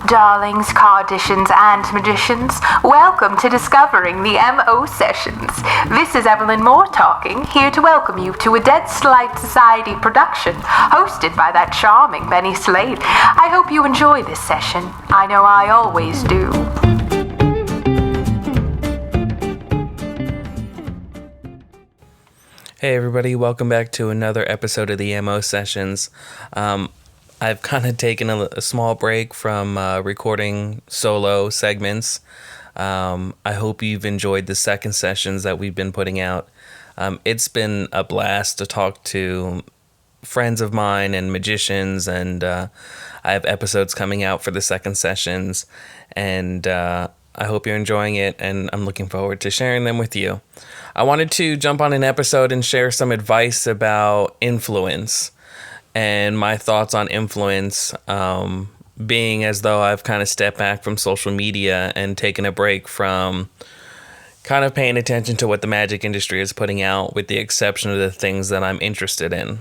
Darlings, Kardashians, and magicians, welcome to Discovering the MO Sessions. This is Evelyn Moore talking, here to welcome you to a Dead Slide Society production, hosted by that charming Benny Slade. I hope you enjoy this session. I know I always do. Hey everybody, welcome back to another episode of the MO Sessions. I've kind of taken a small break from recording solo segments. I hope you've enjoyed the second sessions that we've been putting out. It's been a blast to talk to friends of mine and magicians, and I have episodes coming out for the second sessions, and I hope you're enjoying it, and I'm looking forward to sharing them with you. I wanted to jump on an episode and share some advice about influence and my thoughts on influence, being as though I've kind of stepped back from social media and taken a break from kind of paying attention to what the magic industry is putting out, with the exception of the things that I'm interested in.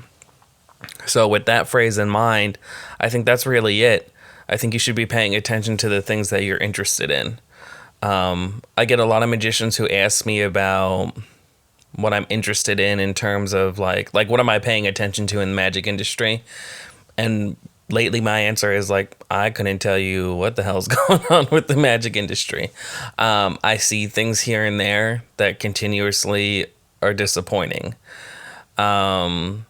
So with that phrase in mind, I think that's really it. I think you should be paying attention to the things that you're interested in. I get a lot of magicians who ask me about what I'm interested in terms of like what am I paying attention to in the magic industry? And lately my answer is I couldn't tell you what the hell's going on with the magic industry. I see things here and there that continuously are disappointing. One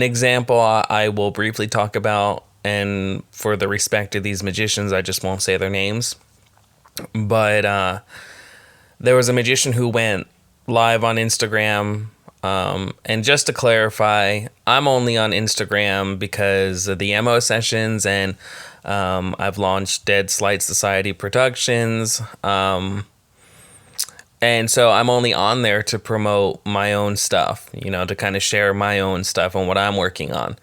example I will briefly talk about, and for the respect of these magicians, I just won't say their names. But there was a magician who went live on Instagram, and just to clarify, I'm only on Instagram because of the MO Sessions, and I've launched Dead Slide Society Productions, and so I'm only on there to promote my own stuff, to kind of share my own stuff and what I'm working on.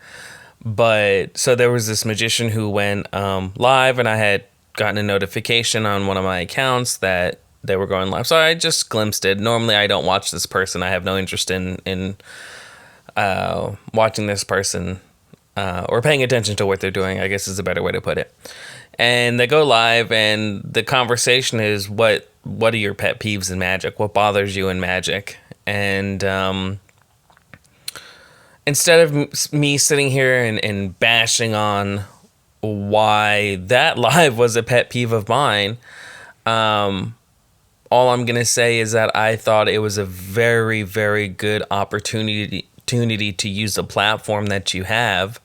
But so there was this magician who went live, and I had gotten a notification on one of my accounts that they were going live. So I just glimpsed it. Normally I don't watch this person. I have no interest in watching this person or paying attention to what they're doing, I guess is a better way to put it. And they go live, and the conversation is what are your pet peeves in magic? What bothers you in magic? And instead of me sitting here and bashing on why that live was a pet peeve of mine, all I'm going to say is that I thought it was a very, very good opportunity to use the platform that you have,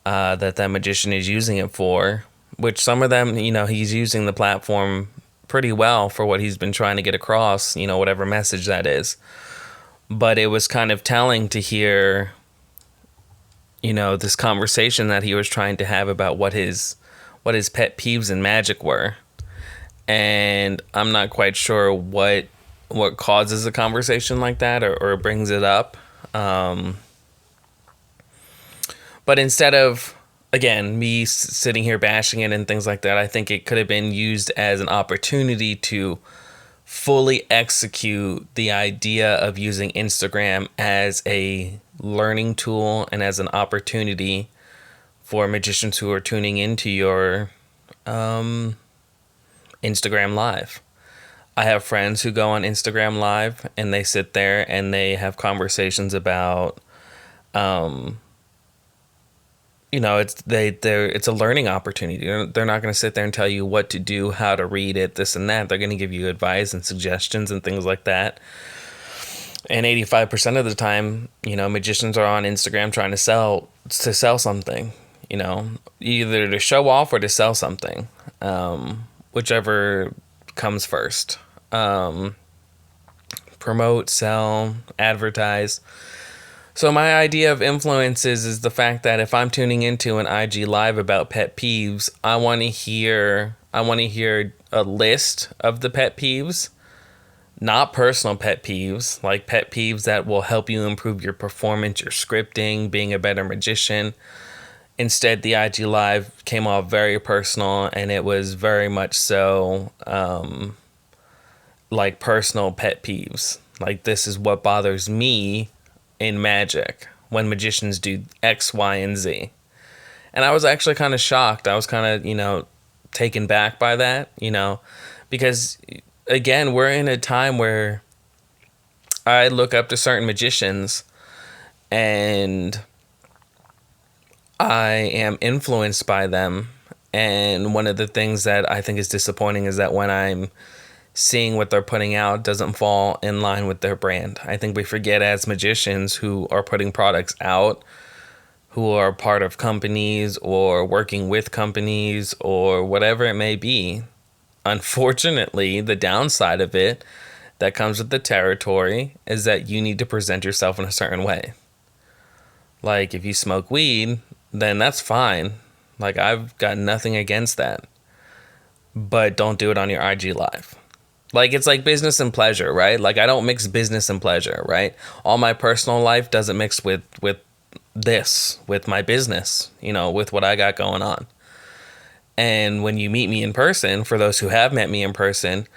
that magician is using it for, which some of them, he's using the platform pretty well for what he's been trying to get across, whatever message that is. But it was kind of telling to hear, this conversation that he was trying to have about what his pet peeves in magic were. And I'm not quite sure what causes a conversation like that or brings it up. But instead of, again, me sitting here bashing it and things like that, I think it could have been used as an opportunity to fully execute the idea of using Instagram as a learning tool and as an opportunity for magicians who are tuning into your Instagram Live. I have friends who go on Instagram Live and they sit there and they have conversations about, it's a learning opportunity. They're not going to sit there and tell you what to do, how to read it, this and that. They're going to give you advice and suggestions and things like that. And 85% of the time, magicians are on Instagram trying to sell something, either to show off or to sell something. Whichever comes first. Promote, sell, advertise. So my idea of influence is the fact that if I'm tuning into an IG Live about pet peeves, I want to hear a list of the pet peeves, not personal pet peeves, like pet peeves that will help you improve your performance, your scripting, being a better magician. Instead, the IG Live came off very personal, and it was very much so like personal pet peeves. Like, this is what bothers me in magic when magicians do X, Y, and Z. And I was actually kind of shocked. I was kind of, taken back by that, because again, we're in a time where I look up to certain magicians and I am influenced by them. And one of the things that I think is disappointing is that when I'm seeing what they're putting out doesn't fall in line with their brand. I think we forget as magicians who are putting products out, who are part of companies or working with companies or whatever it may be. Unfortunately, the downside of it that comes with the territory is that you need to present yourself in a certain way. Like if you smoke weed, then that's fine. Like I've got nothing against that. But don't do it on your IG live. Like it's like business and pleasure, right? Like I don't mix business and pleasure, right? All my personal life doesn't mix with this, with my business, with what I got going on. And when you meet me in person, for those who have met me in person,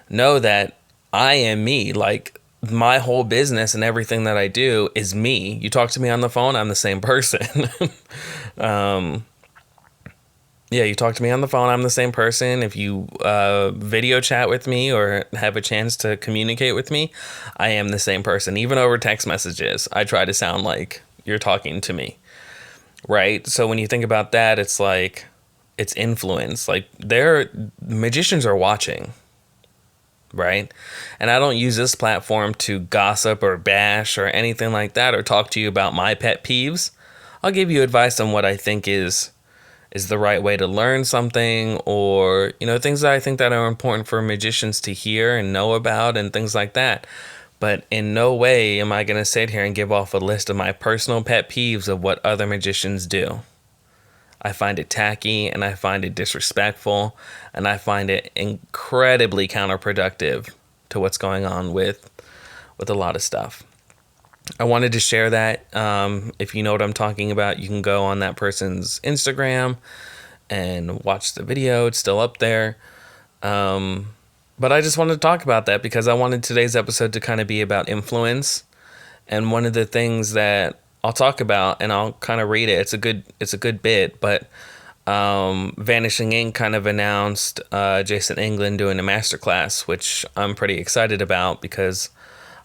know that I am me. Like my whole business and everything that I do is me. You talk to me on the phone, I'm the same person. Yeah, you talk to me on the phone, I'm the same person. If you video chat with me or have a chance to communicate with me, I am the same person. Even over text messages, I try to sound like you're talking to me, right? So when you think about that, it's like, it's influence. Like magicians are watching, right? And I don't use this platform to gossip or bash or anything like that or talk to you about my pet peeves. I'll give you advice on what I think is the right way to learn something, or things that I think that are important for magicians to hear and know about and things like that. But in no way am I going to sit here and give off a list of my personal pet peeves of what other magicians do. I find it tacky and I find it disrespectful and I find it incredibly counterproductive to what's going on with a lot of stuff. I wanted to share that. If you know what I'm talking about, you can go on that person's Instagram and watch the video. It's still up there. But I just wanted to talk about that because I wanted today's episode to kind of be about influence. And one of the things that I'll talk about, and I'll kind of read it. It's a good bit, but Vanishing Ink kind of announced Jason England doing a masterclass, which I'm pretty excited about because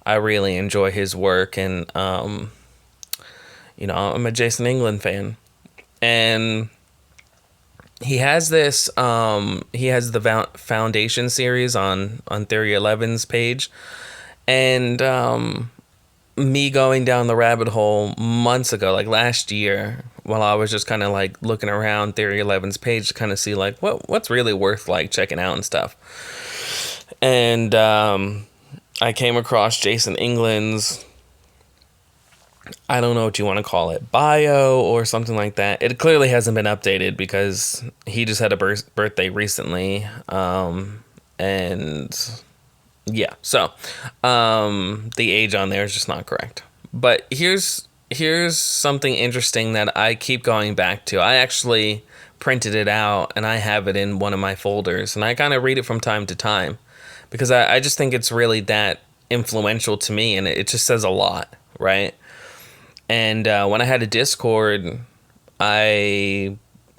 I really enjoy his work, and I'm a Jason England fan, and he has this he has the Foundation series on Theory 11's page, and me going down the rabbit hole months ago, like last year, while I was just kind of like looking around Theory 11's page to kind of see like what's really worth like checking out and stuff, and I came across Jason England's, I don't know what you want to call it, bio or something like that. It clearly hasn't been updated because he just had a birthday recently. And yeah, so the age on there is just not correct. But here's something interesting that I keep going back to. I actually printed it out and I have it in one of my folders, and I kind of read it from time to time, because I just think it's really that influential to me, and it just says a lot, right? And when I had a Discord, I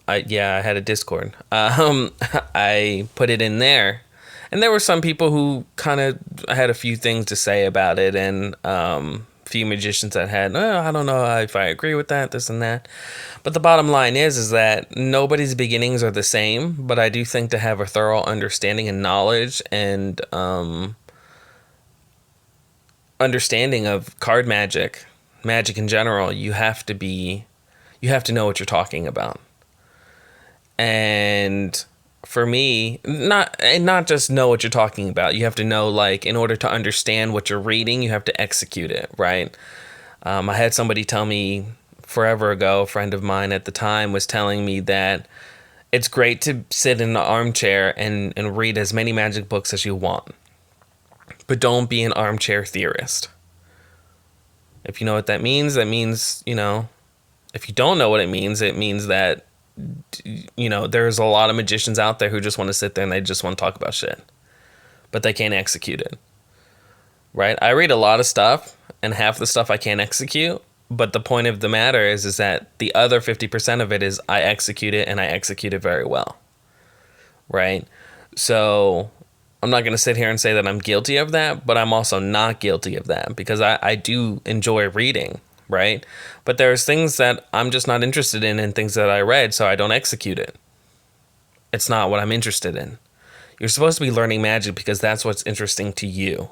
had a Discord. I put it in there, and there were some people who kind of had a few things to say about it, and few magicians that had, I don't know if I agree with that, this and that. But the bottom line is that nobody's beginnings are the same, but I do think to have a thorough understanding and knowledge and understanding of card magic in general, you have to know what you're talking about. And for me, not just know what you're talking about. You have to know, like, in order to understand what you're reading, you have to execute it, right? I had somebody tell me forever ago, a friend of mine at the time was telling me that it's great to sit in an armchair and read as many magic books as you want, but don't be an armchair theorist. If you know what that means, if you don't know what it means that, there's a lot of magicians out there who just want to sit there and they just want to talk about shit, but they can't execute it, right? I read a lot of stuff, and half the stuff I can't execute, But the point of the matter is that the other 50% of it is I execute it and I execute it very well. Right? So I'm not going to sit here and say that I'm guilty of that, but I'm also not guilty of that because I do enjoy reading, right? But there's things that I'm just not interested in and things that I read, so I don't execute it. It's not what I'm interested in. You're supposed to be learning magic because that's what's interesting to you.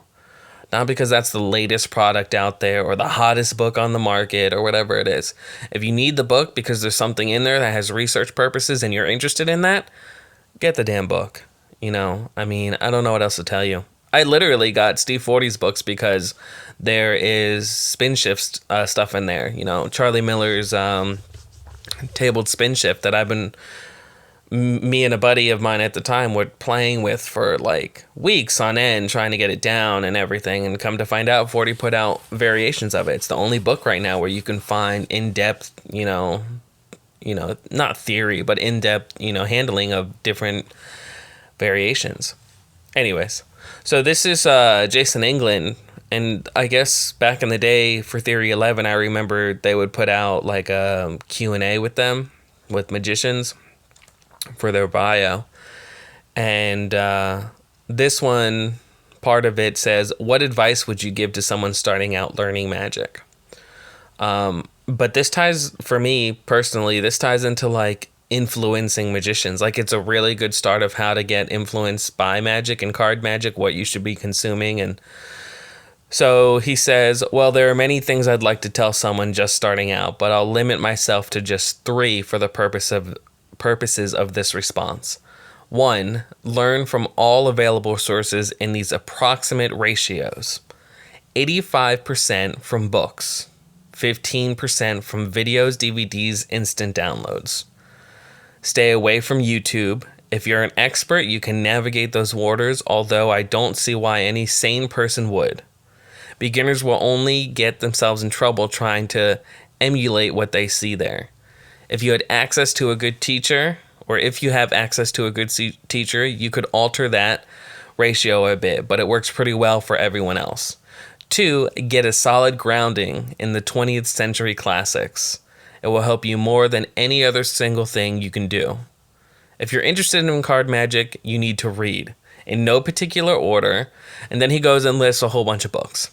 Not because that's the latest product out there or the hottest book on the market or whatever it is. If you need the book because there's something in there that has research purposes and you're interested in that, get the damn book. I don't know what else to tell you. I literally got Steve Forte's books because there is spin shift stuff in there. Charlie Miller's tabled spin shift that me and a buddy of mine at the time were playing with for like weeks on end, trying to get it down and everything. And come to find out, Forte put out variations of it. It's the only book right now where you can find in-depth, not theory, but in-depth, handling of different variations. Anyways, so this is Jason England, and I guess back in the day for Theory 11, I remember they would put out like a Q&A with them, with magicians, for their bio. And this one, part of it says, what advice would you give to someone starting out learning magic? But this ties, for me personally, this ties into like influencing magicians. Like it's a really good start of how to get influenced by magic and card magic, what you should be consuming. And so he says, well, there are many things I'd like to tell someone just starting out, but I'll limit myself to just 3 for the purposes of this response. 1, learn from all available sources in these approximate ratios. 85% from books, 15% from videos, DVDs, instant downloads. Stay away from YouTube. If you're an expert, you can navigate those waters, although I don't see why any sane person would. Beginners will only get themselves in trouble trying to emulate what they see there. If you had access to a good teacher, or if you have access to a good teacher, you could alter that ratio a bit, but it works pretty well for everyone else. 2, get a solid grounding in the 20th century classics. It will help you more than any other single thing you can do. If you're interested in card magic, you need to read, in no particular order, and then he goes and lists a whole bunch of books.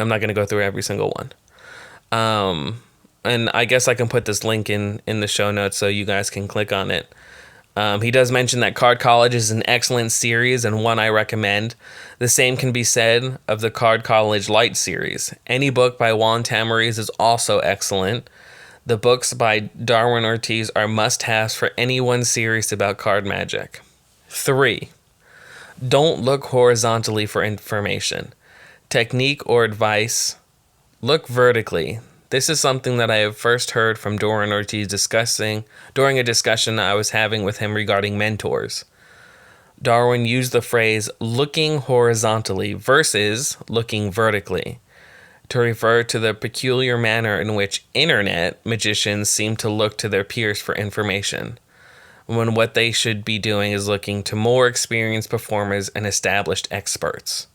I'm not going to go through every single one. And I guess I can put this link in the show notes so you guys can click on it. He does mention that Card College is an excellent series and one I recommend. The same can be said of the Card College Light series. Any book by Juan Tamariz is also excellent. The books by Darwin Ortiz are must-haves for anyone serious about card magic. 3, don't look horizontally for information, technique, or advice. Look vertically. This is something that I have first heard from Darwin Ortiz during a discussion I was having with him regarding mentors. Darwin used the phrase looking horizontally versus looking vertically to refer to the peculiar manner in which internet magicians seem to look to their peers for information, when what they should be doing is looking to more experienced performers and established experts.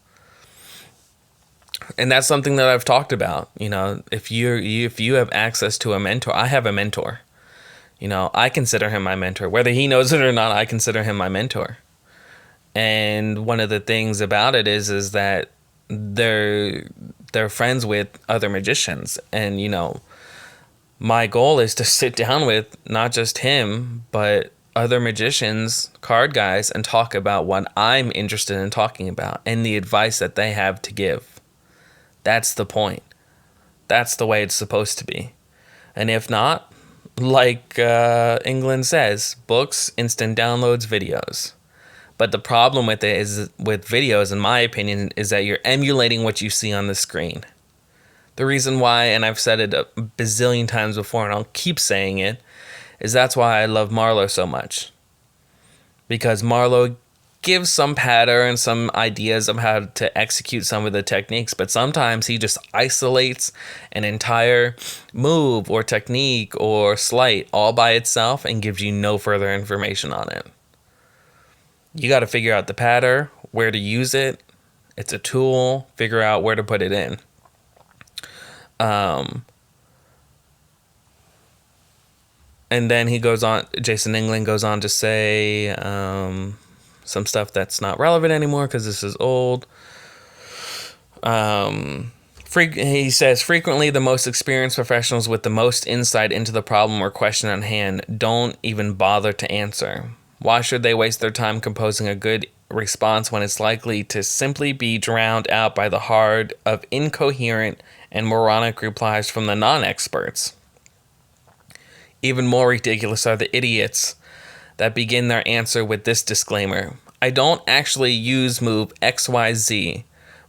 And that's something that I've talked about. If you have access to a mentor, I have a mentor. I consider him my mentor. Whether he knows it or not, I consider him my mentor. And one of the things about it is that they're friends with other magicians. And, my goal is to sit down with not just him, but other magicians, card guys, and talk about what I'm interested in talking about and the advice that they have to give. That's the point. That's the way it's supposed to be. And if not, like England says, books, instant downloads, videos. But the problem with it is, with videos, in my opinion, is that you're emulating what you see on the screen. The reason why, and I've said it a bazillion times before, and I'll keep saying it, is that's why I love Marlo so much. Because Marlo gives some pattern and some ideas of how to execute some of the techniques, but sometimes he just isolates an entire move or technique or sleight all by itself and gives you no further information on it. You got to figure out the pattern, where to use it. It's a tool. Figure out where to put it in. And then Jason England goes on to say some stuff that's not relevant anymore because this is old. He says, frequently the most experienced professionals with the most insight into the problem or question on hand don't even bother to answer. Why should they waste their time composing a good response when it's likely to simply be drowned out by the horde of incoherent and moronic replies from the non-experts? Even more ridiculous are the idiots that begin their answer with this disclaimer. I don't actually use move XYZ,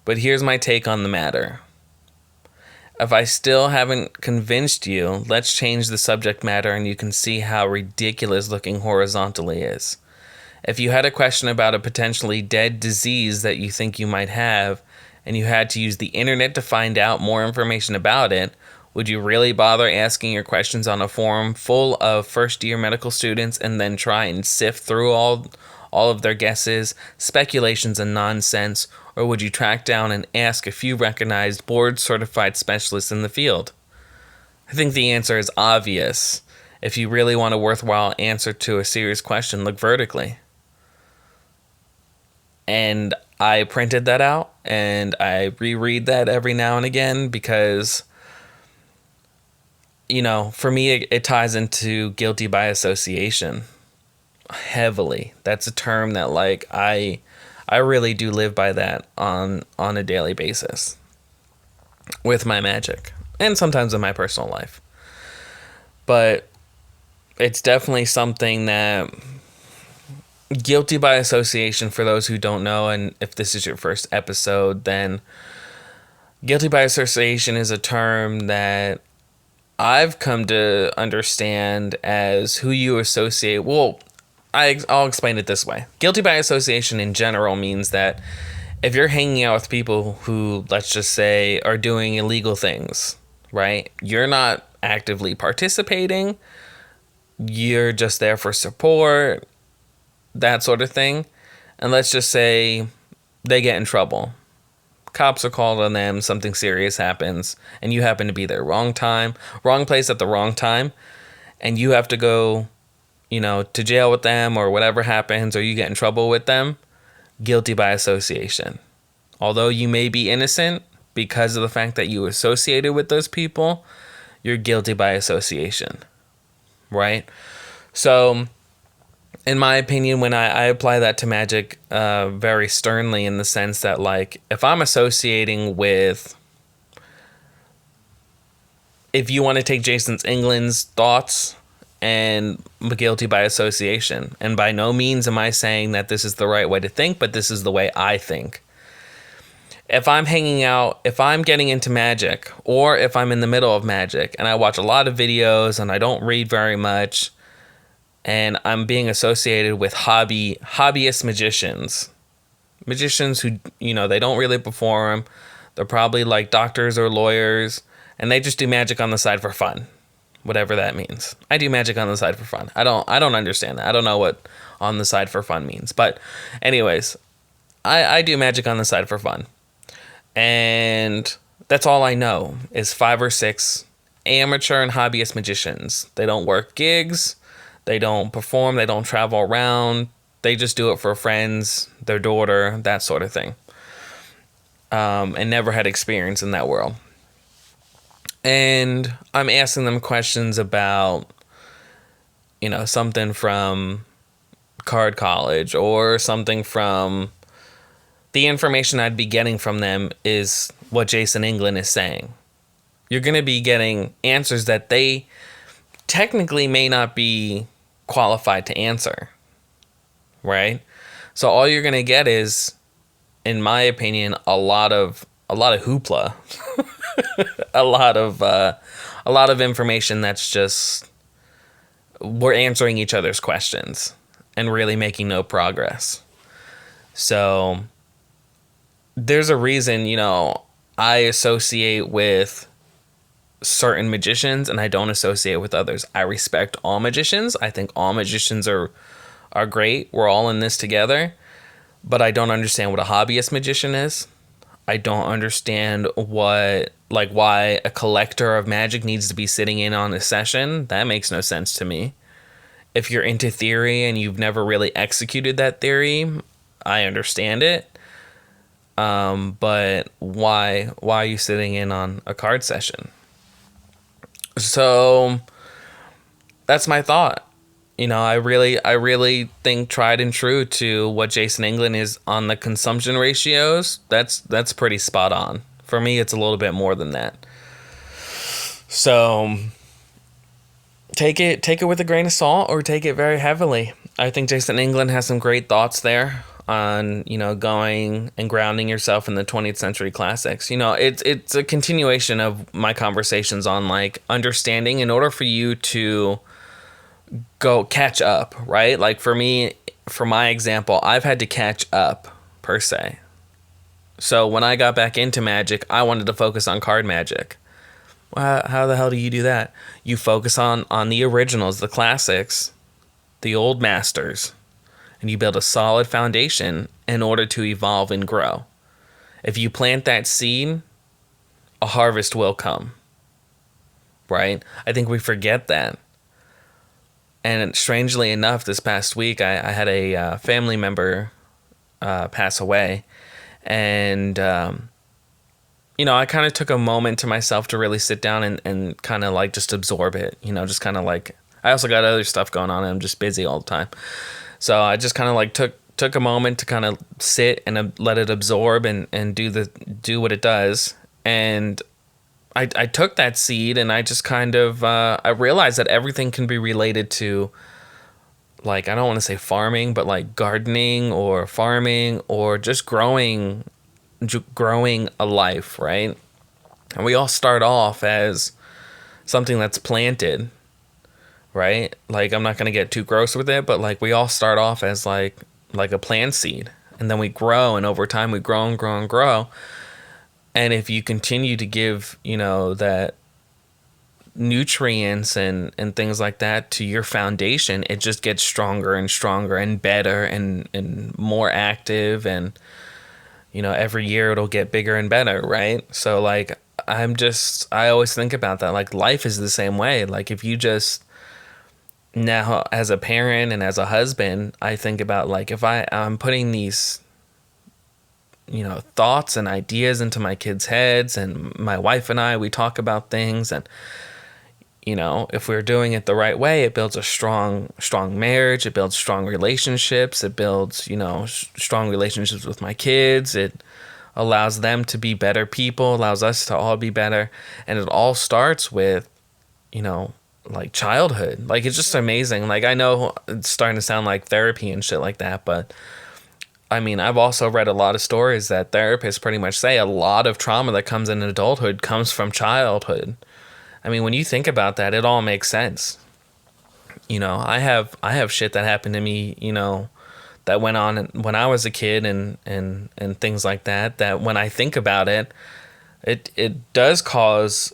but here's my take on the matter. If I still haven't convinced you, let's change the subject matter and you can see how ridiculous looking horizontally is. If you had a question about a potentially dead disease that you think you might have, and you had to use the internet to find out more information about it, would you really bother asking your questions on a forum full of first-year medical students and then try and sift through all of their guesses, speculations, and nonsense, or would you track down and ask a few recognized board-certified specialists in the field? I think the answer is obvious. If you really want a worthwhile answer to a serious question, look vertically. And I printed that out, and I reread that every now and again because, you know, for me, it ties into guilty by association heavily. That's a term that, like, I really do live by that on a daily basis with my magic and sometimes in my personal life. But it's definitely something that guilty by association, for those who don't know, and if this is your first episode, then guilty by association is a term that I've come to understand as who you associate. Well, I'll explain it this way. Guilty by association in general means that if you're hanging out with people who, let's just say, are doing illegal things, right? You're not actively participating. You're just there for support, that sort of thing. And let's just say they get in trouble. Cops are called on them, something serious happens, and you happen to be there wrong place at the wrong time, and you have to go, you know, to jail with them or whatever happens, or you get in trouble with them. Guilty by association. Although you may be innocent because of the fact that you associated with those people, you're guilty by association, right? So, in my opinion, when I apply that to magic very sternly, in the sense that, like, if I'm associating with, if you want to take Jason England's thoughts, and guilty by association, and by no means am I saying that this is the right way to think, but this is the way I think. If I'm hanging out, if I'm getting into magic, or if I'm in the middle of magic, and I watch a lot of videos, and I don't read very much, and I'm being associated with hobbyist magicians who, you know, they don't really perform. They're probably like doctors or lawyers, and they just do magic on the side for fun, whatever that means. I do magic on the side for fun. I don't understand that. I don't know what on the side for fun means, but anyways, I do magic on the side for fun, and that's all I know is 5 or 6 amateur and hobbyist magicians. They don't work gigs. They don't perform, they don't travel around, they just do it for friends, their daughter, that sort of thing. And never had experience in that world. And I'm asking them questions about, you know, something from Card College or something from, the information I'd be getting from them is what Jason England is saying. You're going to be getting answers that they technically may not be qualified to answer, right? So all you're gonna get is, in my opinion, a lot of hoopla, a lot of information that's just, we're answering each other's questions and really making no progress. So there's a reason, you know, I associate with certain magicians and I don't associate with others. I respect all magicians. I think all magicians are great. We're all in this together. But I don't understand what a hobbyist magician is. I don't understand why a collector of magic needs to be sitting in on a session. That makes no sense to me. If you're into theory and you've never really executed that theory, I understand it. But why are you sitting in on a card session? So that's my thought. I really think tried and true to what Jason England is on the consumption ratios. That's pretty spot on. For me, it's a little bit more than that. So take it with a grain of salt or take it very heavily. I think Jason England has some great thoughts there on, going and grounding yourself in the 20th century classics. It's a continuation of my conversations on like understanding in order for you to go catch up, right? Like for me, for my example, I've had to catch up per se. So when I got back into Magic, I wanted to focus on card Magic. Well, how the hell do you do that? You focus on the originals, the classics, the old masters, and you build a solid foundation in order to evolve and grow. If you plant that seed, a harvest will come, right? I think we forget that. And strangely enough, this past week, I had a family member pass away. And, I kind of took a moment to myself to really sit down and kind of like just absorb it. Just kind of like, I also got other stuff going on and I'm just busy all the time. So I just kind of like took a moment to kind of sit and let it absorb and do what it does. And I took that seed and I just kind of, I realized that everything can be related to, like, I don't want to say farming, but like gardening or farming or just growing a life, right? And we all start off as something that's planted, right? Like, I'm not going to get too gross with it, but like we all start off as like a plant seed, and then we grow, and over time we grow and grow and grow. And if you continue to give, that nutrients and things like that to your foundation, it just gets stronger and stronger and better and more active. And, every year it'll get bigger and better, right? So, like, I always think about that. Like, life is the same way. Like, if you just, now as a parent and as a husband, I think about, like, if I'm putting these thoughts and ideas into my kids' heads, and my wife and we talk about things, and if we're doing it the right way, it builds a strong marriage, it builds strong relationships, it builds strong relationships with my kids, it allows them to be better people, allows us to all be better. And it all starts with like childhood. Like, it's just amazing. Like, I know it's starting to sound like therapy and shit like that, but I mean, I've also read a lot of stories that therapists pretty much say a lot of trauma that comes in adulthood comes from childhood. I mean, when you think about that, it all makes sense. I have shit that happened to me, that went on when I was a kid and things like that, that when I think about it, it does cause,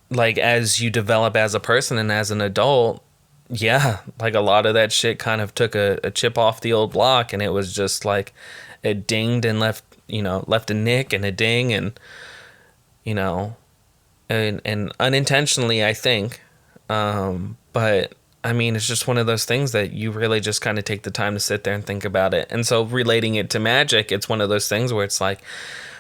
like, as you develop as a person and as an adult, yeah, like a lot of that shit kind of took a chip off the old block, and it was just like it dinged and left a nick and a ding, and and unintentionally, I think. But I mean, it's just one of those things that you really just kind of take the time to sit there and think about it. And so relating it to Magic, it's one of those things where it's like,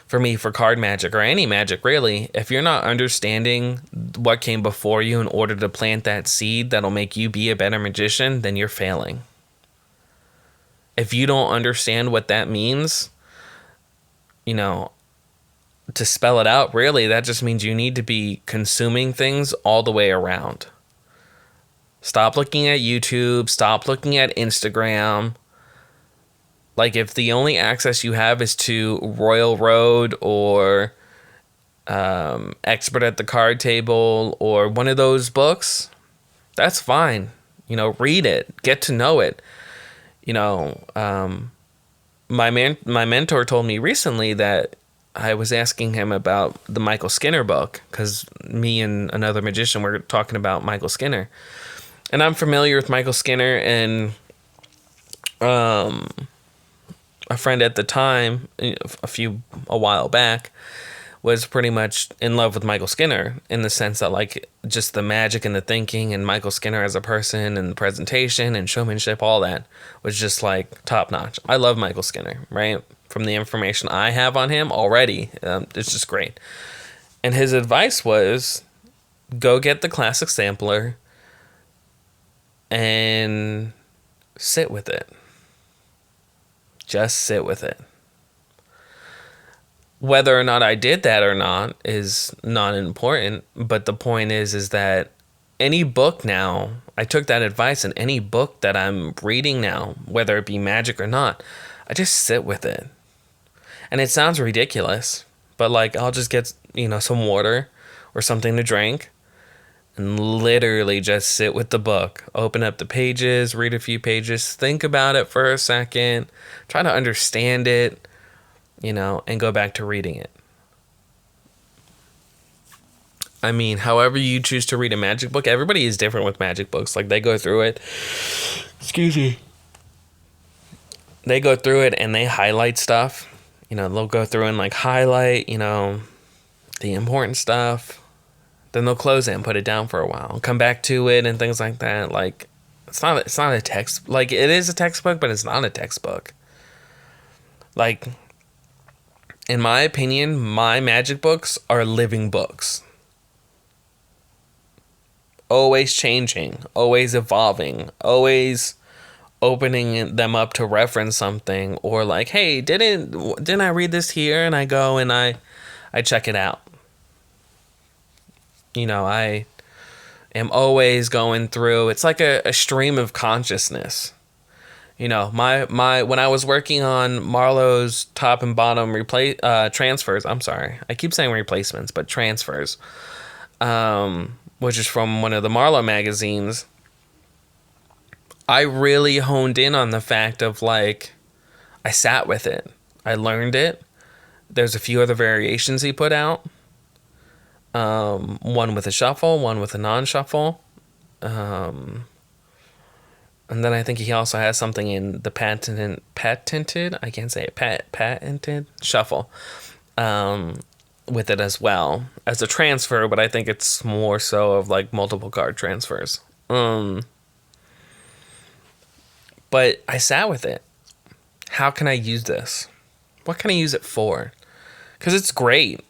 for me, for card Magic or any Magic really, if you're not understanding what came before you in order to plant that seed that'll make you be a better magician, then you're failing. If you don't understand what that means, to spell it out, really, that just means you need to be consuming things all the way around. Stop looking at YouTube, stop looking at Instagram. Like, if the only access you have is to Royal Road or Expert at the Card Table or one of those books, that's fine. Read it, get to know it. My mentor told me recently that I was asking him about the Michael Skinner book, because me and another magician were talking about Michael Skinner. And I'm familiar with Michael Skinner, and a friend at the time, a while back, was pretty much in love with Michael Skinner in the sense that like just the magic and the thinking and Michael Skinner as a person and the presentation and showmanship, all that was just like top notch. I love Michael Skinner, right? From the information I have on him already, it's just great. And his advice was go get the classic sampler and sit with it. Just sit with it. Whether or not I did that or not is not important, but the point is that any book now, I took that advice, and any book that I'm reading now, whether it be magic or not, I just sit with it. And it sounds ridiculous, but like I'll just get, some water or something to drink and literally just sit with the book, open up the pages, read a few pages, think about it for a second, try to understand it, and go back to reading it. I mean, however you choose to read a magic book, everybody is different with magic books. Like, they go through it. Excuse me. They go through it and they highlight stuff. They'll go through and, like, highlight, the important stuff. Then they'll close it and put it down for a while. Come back to it and things like that. Like, it's not a text. Like, it is a textbook, but it's not a textbook. Like, in my opinion, my magic books are living books. Always changing, always evolving, always opening them up to reference something, or like, hey, didn't I read this here? And I go and I check it out. I am always going through. It's like a stream of consciousness. My when I was working on Marlowe's top and bottom transfers, I'm sorry, I keep saying replacements, but transfers, which is from one of the Marlowe magazines, I really honed in on the fact of like, I sat with it, I learned it. There's a few other variations he put out, one with a shuffle, one with a non-shuffle. And then I think he also has something in the patented, I can't say it, patented shuffle, with it as well as a transfer, but I think it's more so of like multiple card transfers. But I sat with it. How can I use this? What can I use it for? Because it's great.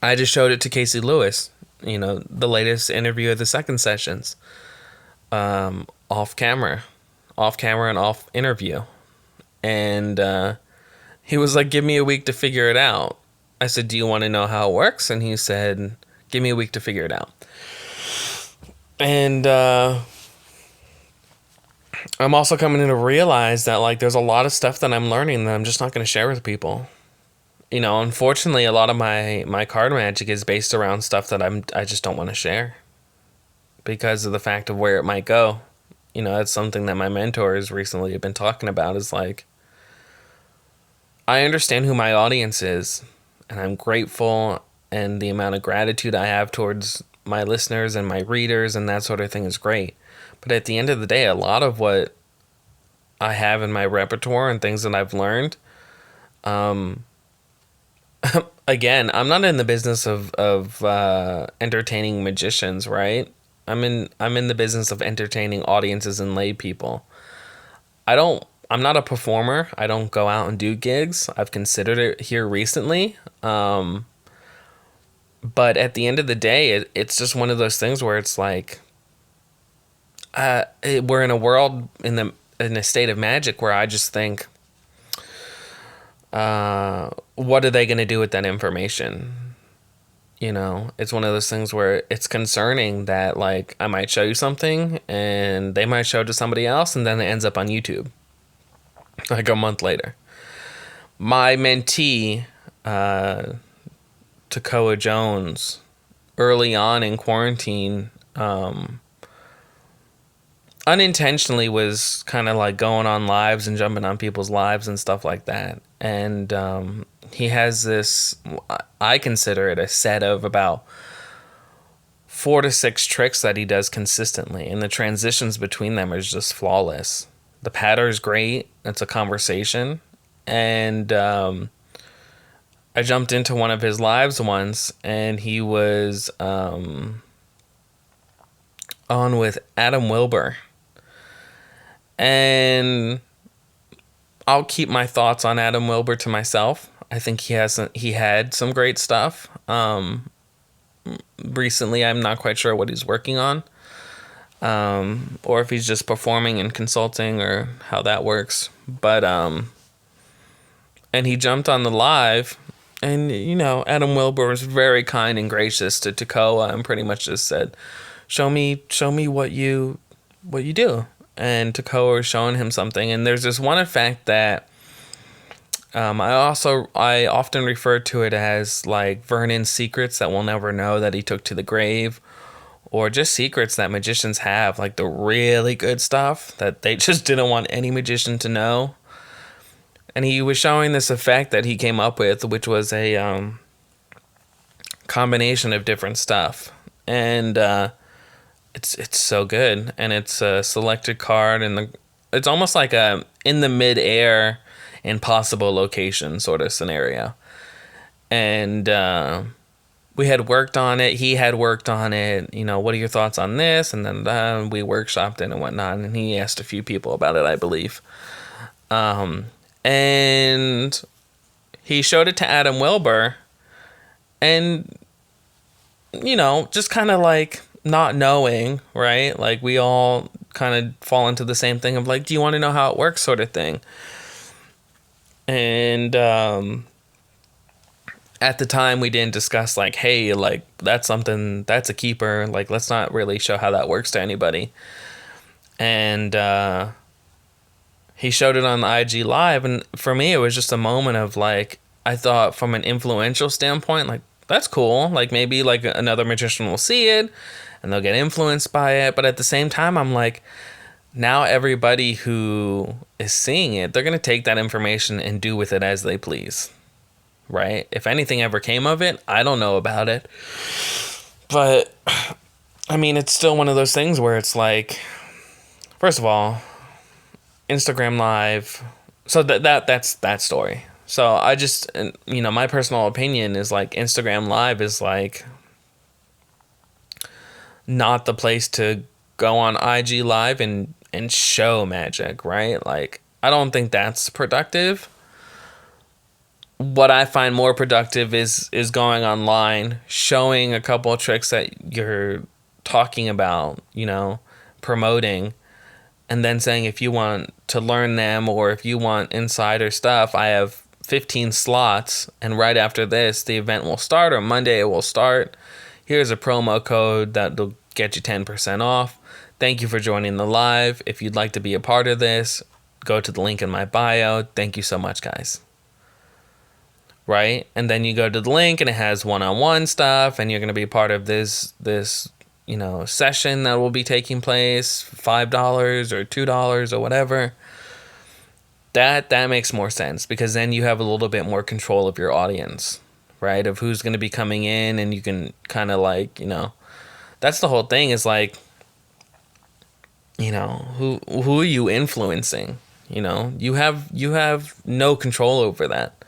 I just showed it to Casey Lewis, the latest interview of the second sessions. Off camera and off interview. And he was like, give me a week to figure it out. I said, do you want to know how it works? And he said, give me a week to figure it out. And I'm also coming to realize that like there's a lot of stuff that I'm learning that I'm just not going to share with people. Unfortunately, a lot of my card magic is based around stuff that I just don't want to share because of the fact of where it might go. It's something that my mentors recently have been talking about, is like, I understand who my audience is, and I'm grateful, and the amount of gratitude I have towards my listeners and my readers and that sort of thing is great. But at the end of the day, a lot of what I have in my repertoire and things that I've learned, again, I'm not in the business of entertaining magicians, right? I'm in the business of entertaining audiences and lay people. I'm not a performer. I don't go out and do gigs. I've considered it here recently. But at the end of the day, it's just one of those things where it's like, we're in a world in a state of magic where I just think, what are they going to do with that information? It's one of those things where it's concerning that like I might show you something and they might show it to somebody else and then it ends up on YouTube like a month later. My mentee, Takoa Jones, early on in quarantine, unintentionally was kind of like going on lives and jumping on people's lives and stuff like that. And he has this, I consider it a set of about 4 to 6 tricks that he does consistently. And the transitions between them is just flawless. The patter is great. It's a conversation. And I jumped into one of his lives once, and he was on with Adam Wilber. And I'll keep my thoughts on Adam Wilber to myself. I think he had some great stuff. Recently, I'm not quite sure what he's working on. Or if he's just performing and consulting, or how that works. But and he jumped on the live, and Adam Wilber was very kind and gracious to Tekoa, and pretty much just said, show me what you do. And Tekoa was showing him something, and there's this one effect that I often refer to it as like Vernon's secrets that we'll never know that he took to the grave, or just secrets that magicians have, like the really good stuff that they just didn't want any magician to know. And he was showing this effect that he came up with, which was a combination of different stuff. And it's so good. And it's a selected card, and it's almost like a in the mid-air impossible location sort of scenario. And we had worked on it. He had worked on it. What are your thoughts on this? And then we workshopped it and whatnot. And he asked a few people about it, I believe. And he showed it to Adam Wilber. And, just kind of like not knowing, right? Like we all kind of fall into the same thing of like, do you want to know how it works sort of thing? And at the time we didn't discuss like, hey, like that's a keeper. Like, let's not really show how that works to anybody. And he showed it on the IG Live. And for me, it was just a moment of like, I thought from an influential standpoint, like, that's cool. Like maybe like another magician will see it and they'll get influenced by it. But at the same time, I'm like, now everybody who is seeing it, they're going to take that information and do with it as they please. Right? If anything ever came of it, I don't know about it. But I mean, it's still one of those things where it's like, first of all, Instagram Live. So that's that story. So I just, my personal opinion is like Instagram Live is like not the place to go on IG Live and show magic, right? Like, I don't think that's productive. What I find more productive is going online, showing a couple of tricks that you're talking about, promoting, and then saying if you want to learn them or if you want insider stuff, I have 15 slots, and right after this, the event will start, or Monday it will start. Here's a promo code that'll get you 10% off. Thank you for joining the live. If you'd like to be a part of this, go to the link in my bio. Thank you so much, guys. Right? And then you go to the link and it has one-on-one stuff, and you're going to be part of this session that will be taking place, $5 or $2 or whatever. That makes more sense, because then you have a little bit more control of your audience, right? Of who's going to be coming in, and you can kind of like, that's the whole thing is like, who are you influencing? You have no control over that.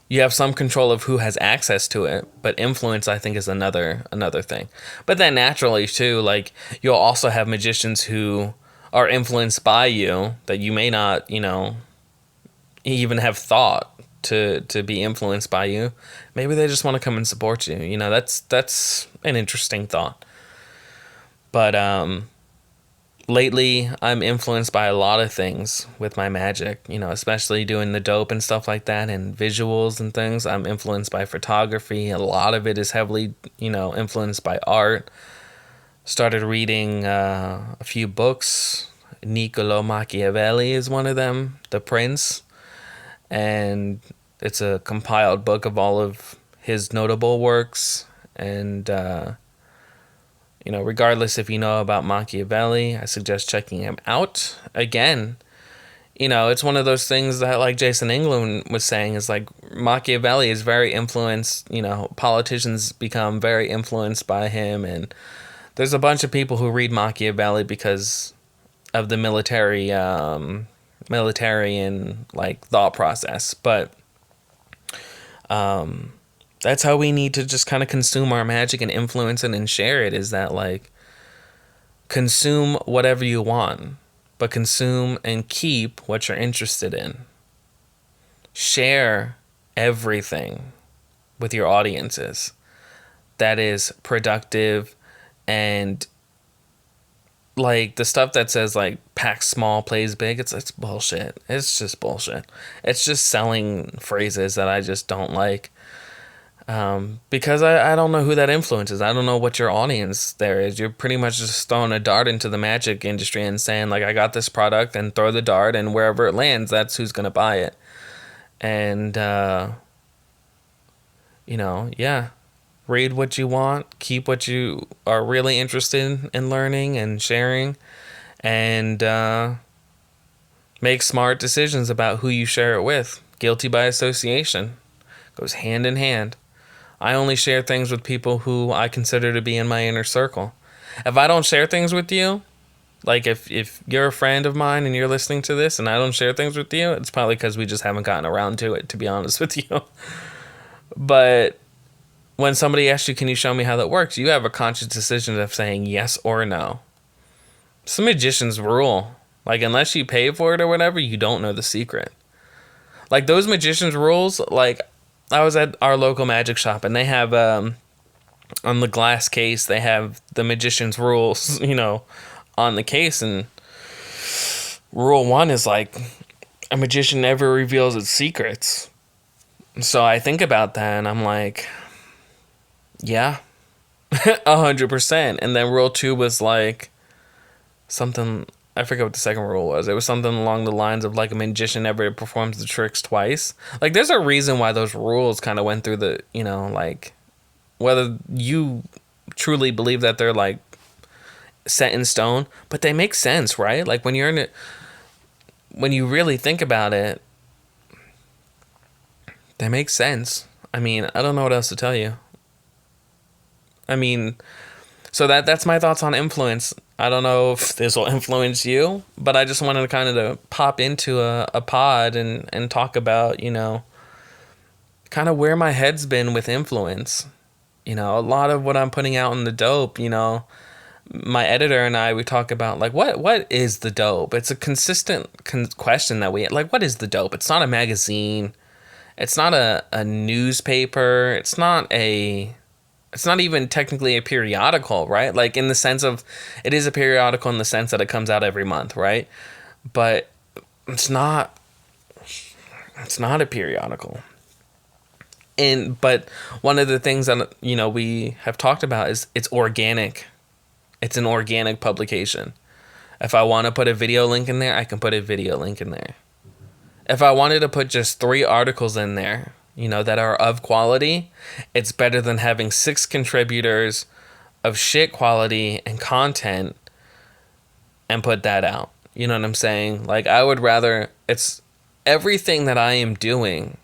You have some control of who has access to it, but influence, I think, is another thing. But then naturally too, like, you'll also have magicians who are influenced by you that you may not, even have thought to be influenced by you. Maybe they just want to come and support you. That's an interesting thought. But lately, I'm influenced by a lot of things with my magic, especially doing the dope and stuff like that, and visuals and things. I'm influenced by photography. A lot of it is heavily, influenced by art. Started reading a few books. Niccolo Machiavelli is one of them, The Prince. And it's a compiled book of all of his notable works. And regardless if you know about Machiavelli, I suggest checking him out. Again, it's one of those things that, like Jason England was saying, is like Machiavelli is very influenced, politicians become very influenced by him. And there's a bunch of people who read Machiavelli because of the military and like thought process, but that's how we need to just kind of consume our magic and influence it and share it, is that like consume whatever you want, but consume and keep what you're interested in. Share everything with your audiences that is productive, and like the stuff that says like pack small, plays big, it's bullshit. It's just bullshit. It's just selling phrases that I just don't like. Because I don't know who that influences. I don't know what your audience there is. You're pretty much just throwing a dart into the magic industry and saying like, I got this product, and throw the dart, and wherever it lands, that's who's going to buy it. And, yeah, read what you want, keep what you are really interested in learning and sharing, and make smart decisions about who you share it with. Guilty by association goes hand in hand. I only share things with people who I consider to be in my inner circle. If I don't share things with you, like if you're a friend of mine and you're listening to this and I don't share things with you, it's probably because we just haven't gotten around to it, to be honest with you. But when somebody asks you, can you show me how that works? You have a conscious decision of saying yes or no. It's a magician's rule. Like, unless you pay for it or whatever, you don't know the secret. Like, those magician's rules, like, I was at our local magic shop, and they have, on the glass case, they have the magician's rules, on the case, and rule 1 is, like, a magician never reveals its secrets. So I think about that, and I'm like, yeah, 100%. And then rule 2 was, like, something, I forget what the second rule was. It was something along the lines of like a magician never performs the tricks twice. Like, there's a reason why those rules kind of went through the, like, whether you truly believe that they're like set in stone, but they make sense, right? Like when you're in it, when you really think about it, they make sense. I mean, I don't know what else to tell you. I mean, so that's my thoughts on influence. I don't know if this will influence you, but I just wanted to kind of pop into a pod and talk about, kind of where my head's been with influence. A lot of what I'm putting out in the dope, my editor and I, we talk about like, what is the dope? It's a consistent question that we, like, what is the dope? It's not a magazine. It's not a newspaper. It's not even technically a periodical, right? Like, in the sense of, it is a periodical in the sense that it comes out every month, right? But it's not a periodical. But one of the things that, we have talked about is it's organic. It's an organic publication. If I want to put a video link in there, I can put a video link in there. If I wanted to put just 3 articles in there, that are of quality, it's better than having 6 contributors of shit quality and content and put that out. You know what I'm saying? Like, I would rather, it's everything that I am doing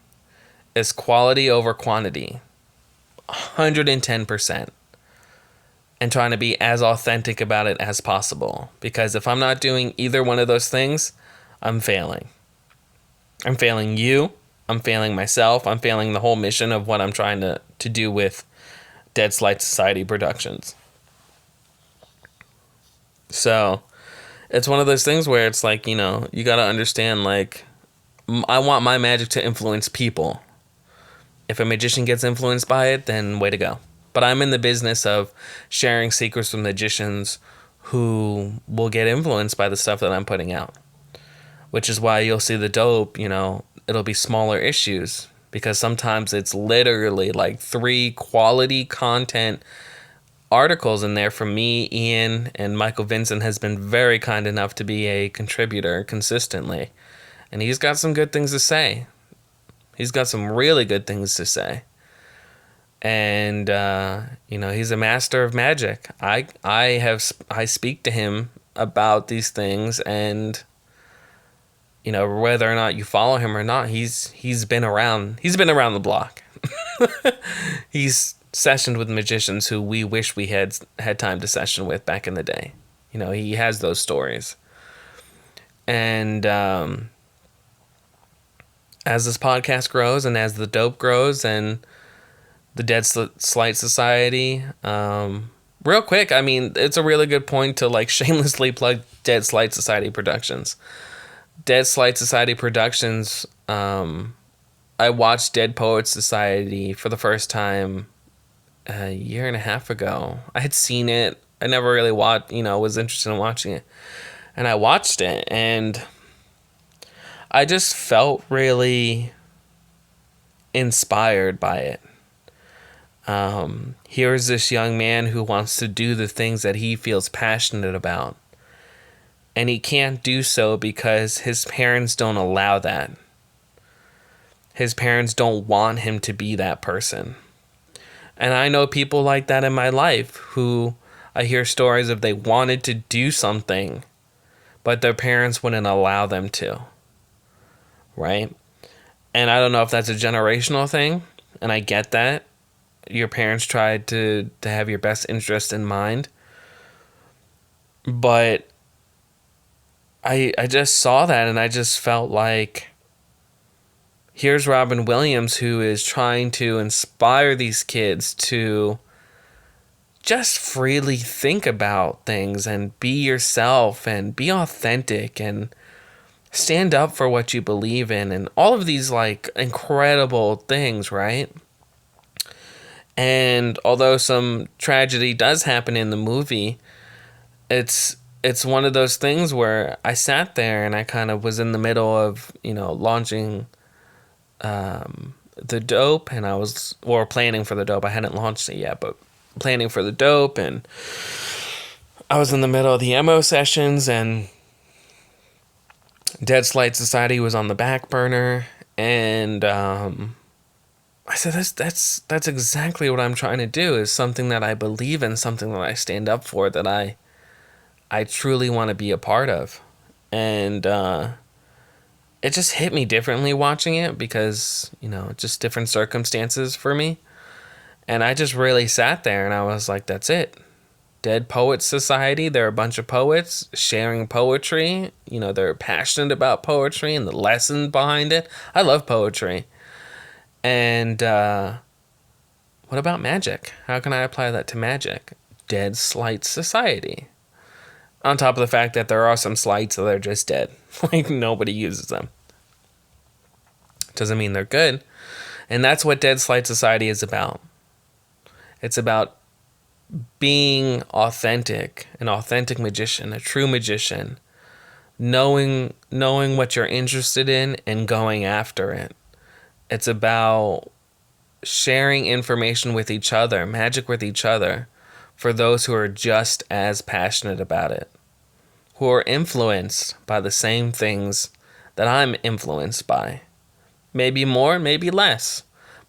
is quality over quantity, 110%, and trying to be as authentic about it as possible. Because if I'm not doing either one of those things, I'm failing. I'm failing you. I'm failing myself. I'm failing the whole mission of what I'm trying to do with Dead Slight Society Productions. So it's one of those things where it's like, you got to understand, like, I want my magic to influence people. If a magician gets influenced by it, then way to go. But I'm in the business of sharing secrets with magicians who will get influenced by the stuff that I'm putting out. Which is why you'll see the dope, it'll be smaller issues, because sometimes it's literally like 3 quality content articles in there from me, Ian, and Michael Vincent has been very kind enough to be a contributor consistently. And he's got some good things to say. He's got some really good things to say. And, he's a master of magic. I speak to him about these things, and whether or not you follow him or not, he's been around the block. He's sessioned with magicians who we wish we had time to session with back in the day. He has those stories. And as this podcast grows and as the dope grows and the Dead Slight Society, real quick, I mean, it's a really good point to like shamelessly plug Dead Slight Society Productions. Dead Slight Society Productions, I watched Dead Poets Society for the first time a year and a half ago. I had seen it. I never really was interested in watching it. And I watched it, and I just felt really inspired by it. Here's this young man who wants to do the things that he feels passionate about. And he can't do so because his parents don't allow that. His parents don't want him to be that person. And I know people like that in my life who I hear stories of they wanted to do something, but their parents wouldn't allow them to. Right? And I don't know if that's a generational thing, and I get that. Your parents tried to have your best interest in mind. But I just saw that, and I just felt like here's Robin Williams, who is trying to inspire these kids to just freely think about things and be yourself and be authentic and stand up for what you believe in and all of these like incredible things, right? And although some tragedy does happen in the movie, it's one of those things where I sat there and I kind of was in the middle of, launching the dope, and I was planning for the dope. I hadn't launched it yet, but planning for the dope, and I was in the middle of the MO sessions, and Dead Slight Society was on the back burner, and I said that's exactly what I'm trying to do, is something that I believe in, something that I stand up for, that I truly want to be a part of. And it just hit me differently watching it because, just different circumstances for me. And I just really sat there and I was like, that's it. Dead Poets Society, they're a bunch of poets sharing poetry. They're passionate about poetry and the lesson behind it. I love poetry. And what about magic? How can I apply that to magic? Dead Slight Society. On top of the fact that there are some slights that are just dead. Like, nobody uses them. Doesn't mean they're good. And that's what Dead Slight Society is about. It's about being authentic, an authentic magician, a true magician, knowing what you're interested in and going after it. It's about sharing information with each other, magic with each other, for those who are just as passionate about it, who are influenced by the same things that I'm influenced by. Maybe more, maybe less,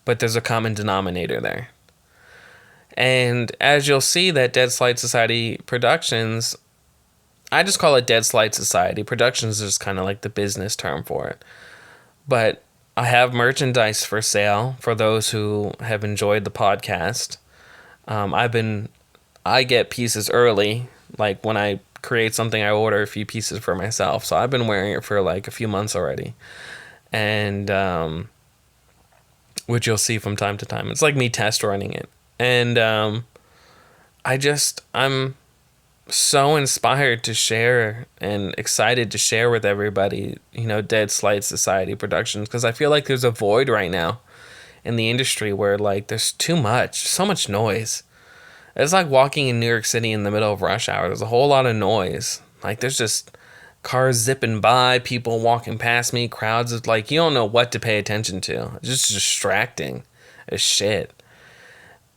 but there's a common denominator there. And as you'll see, that Dead Slight Society Productions, I just call it Dead Slight Society. Productions is just kind of like the business term for it. But I have merchandise for sale for those who have enjoyed the podcast. I get pieces early. Like when I create something, I order a few pieces for myself. So I've been wearing it for like a few months already. And which you'll see from time to time. It's like me test running it. And I'm so inspired to share and excited to share with everybody, Dead Slight Society Productions, because I feel like there's a void right now in the industry where like there's so much noise. It's like walking in New York City in the middle of rush hour. There's a whole lot of noise. Like there's just cars zipping by, people walking past me, crowds of like, you don't know what to pay attention to. It's just distracting as shit.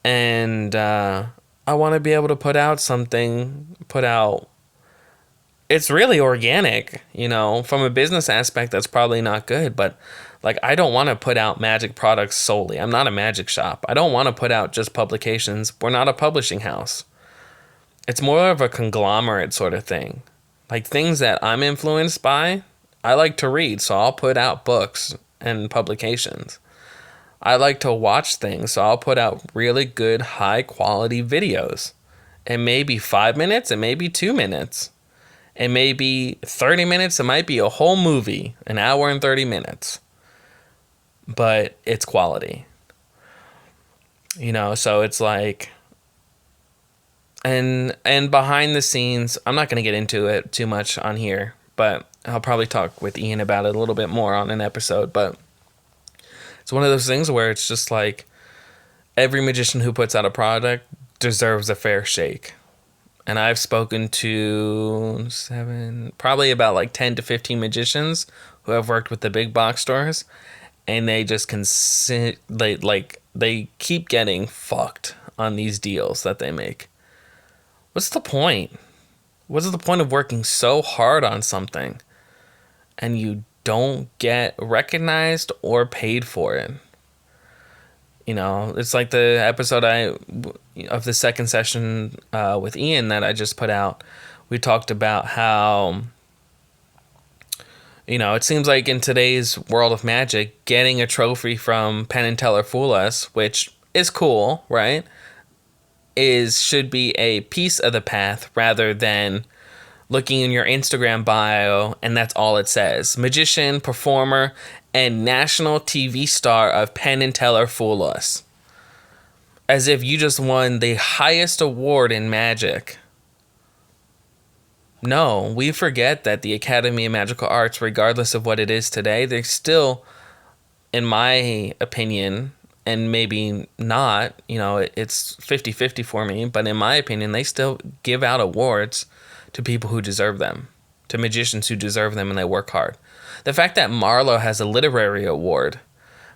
And I want to be able to put out, it's really organic, from a business aspect, that's probably not good, but like, I don't want to put out magic products solely. I'm not a magic shop. I don't want to put out just publications. We're not a publishing house. It's more of a conglomerate sort of thing. Like things that I'm influenced by, I like to read, so I'll put out books and publications. I like to watch things, so I'll put out really good, high quality videos. It may be 5 minutes, it may be 2 minutes. It may be 30 minutes. It might be a whole movie, an hour and 30 minutes. But it's quality. So it's like... And behind the scenes, I'm not going to get into it too much on here, but I'll probably talk with Ian about it a little bit more on an episode. But it's one of those things where it's just like every magician who puts out a product deserves a fair shake. And I've spoken to probably about like 10 to 15 magicians who have worked with the big box stores, and they just they keep getting fucked on these deals that they make. What's the point? What's the point of working so hard on something and you don't get recognized or paid for it? It's like the episode of the second session with Ian that I just put out. We talked about how, it seems like in today's world of magic, getting a trophy from Penn and Teller Fool Us, which is cool, right? Should be a piece of the path rather than looking in your Instagram bio and that's all it says. Magician, performer, and national TV star of Penn and Teller Fool Us. As if you just won the highest award in magic. No, we forget that the Academy of Magical Arts, regardless of what it is today, they're still, in my opinion, and maybe not, it's 50-50 for me, but in my opinion, they still give out awards to people who deserve them, to magicians who deserve them and they work hard. The fact that Marlo has a literary award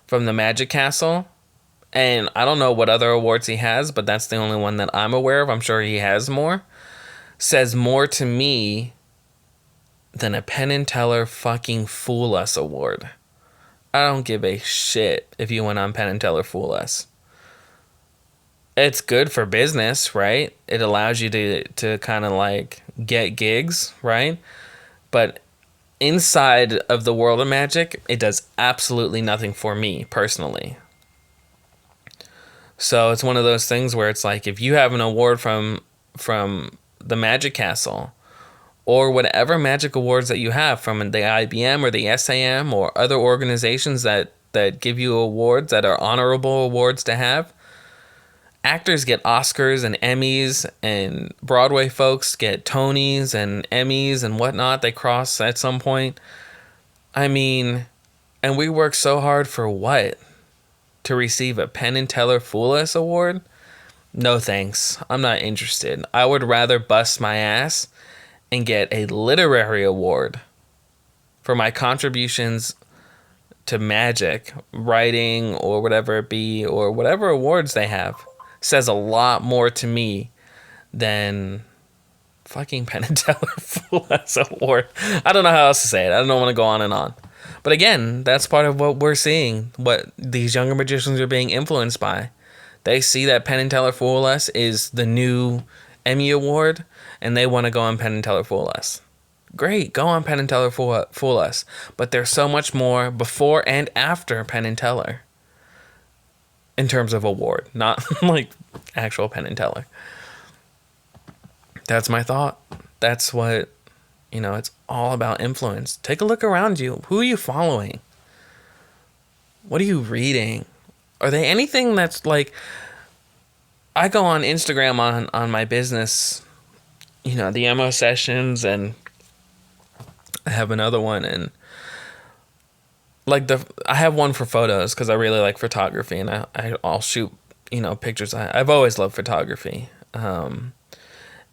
from the Magic Castle, and I don't know what other awards he has, but that's the only one that I'm aware of, I'm sure he has more, says more to me than a Penn and Teller fucking Fool Us award. I don't give a shit if you went on Penn and Teller Fool Us. It's good for business, right? It allows you to kind of like get gigs, right? But inside of the world of magic, it does absolutely nothing for me personally. So it's one of those things where it's like if you have an award from the Magic Castle, or whatever magic awards that you have from the IBM or the SAM or other organizations that give you awards that are honorable awards to have. Actors get Oscars and Emmys, and Broadway folks get Tonys and Emmys and whatnot. They cross at some point. I mean, and we work so hard for what? To receive a Penn and Teller Fool Us award? No thanks. I'm not interested. I would rather bust my ass and get a literary award for my contributions to magic, writing, or whatever it be, or whatever awards they have. Says a lot more to me than fucking Penn and Teller Fool Us award. I don't know how else to say it. I don't want to go on and on. But again, that's part of what we're seeing, what these younger magicians are being influenced by. They see that Penn and Teller Fool Us is the new Emmy Award, and they want to go on Penn and Teller Fool Us. Great, go on Penn and Teller Fool Us. But there's so much more before and after Penn and Teller. In terms of award, not like actual Penn and Teller. That's my thought. That's what, it's all about influence. Take a look around you. Who are you following? What are you reading? Are they anything that's like... I go on Instagram on my business, the MO Sessions, and I have another one, and I have one for photos because I really like photography, and I'll shoot, pictures. I've always loved photography.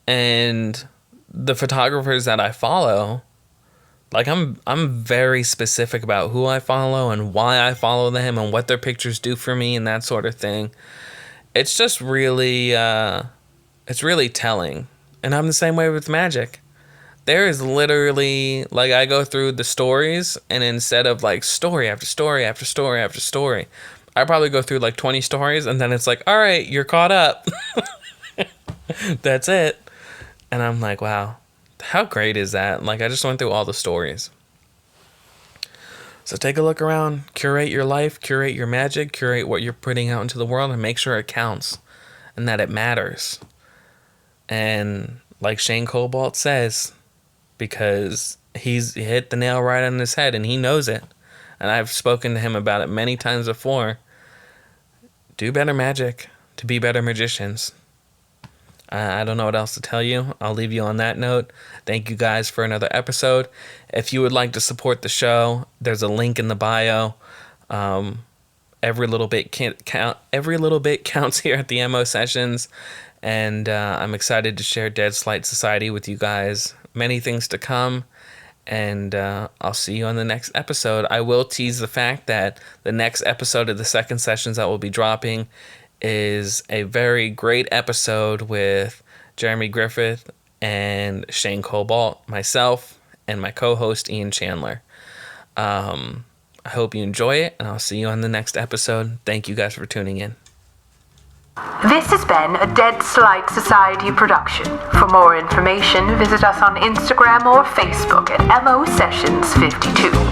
And the photographers that I follow, like I'm very specific about who I follow and why I follow them and what their pictures do for me and that sort of thing. It's just really, it's really telling. And I'm the same way with magic. There is literally, like, I go through the stories, and instead of like story after story after story after story, I probably go through like 20 stories, and then it's like, all right, you're caught up. That's it. And I'm like, wow, how great is that? Like, I just went through all the stories. So take a look around, curate your life, curate your magic, curate what you're putting out into the world, and make sure it counts and that it matters. And like Shane Cobalt says, because he's hit the nail right on his head and he knows it. And I've spoken to him about it many times before. Do better magic to be better magicians. I don't know what else to tell you. I'll leave you on that note. Thank you guys for another episode. If you would like to support the show, there's a link in the bio. Every little bit counts here at the MO Sessions. And I'm excited to share Dead Slight Society with you guys. Many things to come. And I'll see you on the next episode. I will tease the fact that the next episode of the second sessions that will be dropping is a very great episode with Jeremy Griffith and Shane Cobalt, myself, and my co-host Ian Chandler. I hope you enjoy it, and I'll see you on the next episode. Thank you guys for tuning in. This has been a Dead Slight Society production. For more information, visit us on Instagram or Facebook at MO Sessions 52.